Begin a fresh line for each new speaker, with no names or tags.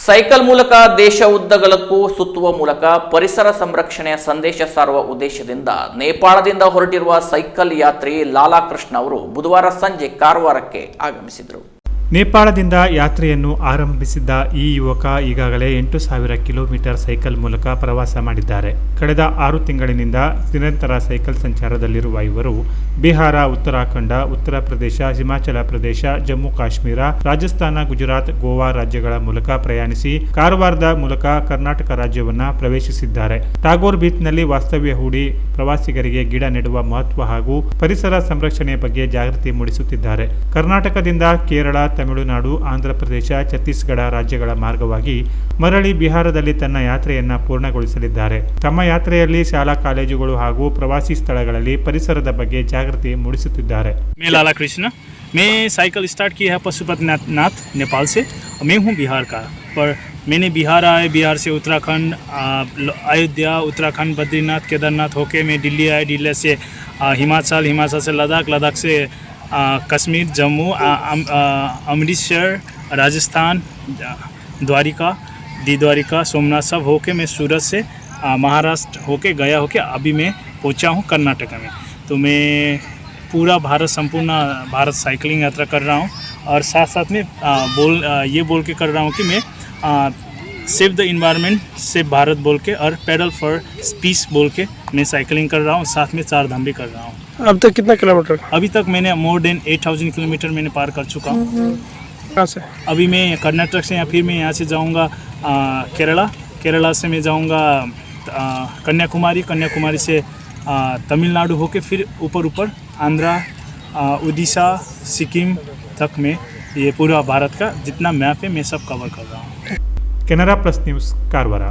Cycle ಮೂಲಕ ದೇಶ ಉದ್ದಗಲಕ್ಕೂ ಸುತ್ತುವ ಮೂಲಕ ಪರಿಸರ ಸಂರಕ್ಷಣೆಯ ಸಂದೇಶ ಸಾರುವ ಉದ್ದೇಶದಿಂದ ನೇಪಾಳದಿಂದ ಹೊರಟಿರುವ ಸೈಕಲ್ ಯಾತ್ರಿ ಲಾಲಾ ಕೃಷ್ಣ ಅವರು ಬುಧವಾರ ಸಂಜೆ ಕಾರವಾರಕ್ಕೆ ಆಗಮಿಸಿದರು.
ನೇಪಾಳದಿಂದ ಯಾತ್ರೆಯನ್ನು ಆರಂಭಿಸಿದ್ದ ಈ ಯುವಕ ಈಗಾಗಲೇ 8,000 ಕಿಲೋಮೀಟರ್ ಸೈಕಲ್ ಮೂಲಕ ಪ್ರವಾಸ ಮಾಡಿದ್ದಾರೆ. ಕಳೆದ 6 ತಿಂಗಳಿನಿಂದ ನಿರಂತರ ಸೈಕಲ್ ಸಂಚಾರದಲ್ಲಿರುವ ಇವರು ಬಿಹಾರ, ಉತ್ತರಾಖಂಡ, ಉತ್ತರ ಪ್ರದೇಶ, ಹಿಮಾಚಲ ಪ್ರದೇಶ, ಜಮ್ಮು ಕಾಶ್ಮೀರ, ರಾಜಸ್ಥಾನ, ಗುಜರಾತ್, ಗೋವಾ ರಾಜ್ಯಗಳ ಮೂಲಕ ಪ್ರಯಾಣಿಸಿ ಕಾರವಾರದ ಮೂಲಕ ಕರ್ನಾಟಕ ರಾಜ್ಯವನ್ನ ಪ್ರವೇಶಿಸಿದ್ದಾರೆ. ಟಾಗೋರ್ ಬೀಚ್ನಲ್ಲಿ ವಾಸ್ತವ್ಯ ಹೂಡಿ ಪ್ರವಾಸಿಗರಿಗೆ ಗಿಡ ನೆಡುವ ಮಹತ್ವ ಹಾಗೂ ಪರಿಸರ ಸಂರಕ್ಷಣೆಯ ಬಗ್ಗೆ ಜಾಗೃತಿ ಮೂಡಿಸುತ್ತಿದ್ದಾರೆ. ಕರ್ನಾಟಕದಿಂದ ಕೇರಳ, ತಮಿಳುನಾಡು, ಆಂಧ್ರಪ್ರದೇಶ, ಛತ್ತೀಸ್ಗಢ ರಾಜ್ಯಗಳ ಮಾರ್ಗವಾಗಿ ಮರಳಿ ಬಿಹಾರದಲ್ಲಿ ತನ್ನ ಯಾತ್ರೆಯನ್ನ ಪೂರ್ಣಗೊಳಿಸಲಿದ್ದಾರೆ. ತಮ್ಮ ಯಾತ್ರೆಯಲ್ಲಿ ಶಾಲಾ ಕಾಲೇಜುಗಳು ಹಾಗೂ ಪ್ರವಾಸಿ ಸ್ಥಳಗಳಲ್ಲಿ ಪರಿಸರದ ಬಗ್ಗೆ ಜಾಗೃತಿ ಮೂಡಿಸುತ್ತಿದ್ದಾರೆ.
मैं लाला कृष्ण, मैं साइकिल स्टार्ट किया है पशुपतिनाथ नेपाल से. मैं हूँ बिहार का, पर मैंने बिहार आए, बिहार से उत्तराखंड, अयोध्या, उत्तराखंड, बद्रीनाथ, केदारनाथ होके मैं दिल्ली आए, दिल्ली से हिमाचल, हिमाचल से लद्दाख, लद्दाख से कश्मीर, जम्मू, अमृतसर, राजस्थान, द्वारिका, द्वारिका, सोमनाथ सब होके मैं सूरत से महाराष्ट्र होके गया होके अभी मैं पहुंचा हूं कर्नाटक में. तो मैं पूरा भारत, संपूर्ण भारत साइकिलिंग यात्रा कर रहा हूं और साथ साथ में ये बोल के कर रहा हूं कि मैं save the environment, save Bharat बोल के और पेडल फॉर पीस बोल के मैं साइकिलिंग कर रहा हूँ. साथ में 4 धाम भी कर रहा हूँ.
अब तक कितना किलोमीटर?
अभी तक मैंने मोर देन 8,000 किलोमीटर मैंने पार कर चुका हूँ.
कहाँ से?
अभी मैं कर्नाटक से या फिर मैं यहाँ से जाऊँगा केरला, केरला से मैं जाऊँगा कन्याकुमारी, कन्याकुमारी से तमिलनाडु होके फिर ऊपर आंध्रा, उड़ीसा, सिक्किम तक में ये पूरा भारत का जितना मैप है मैं सब कवर कर रहा हूँ.
Canara plus news Karwar.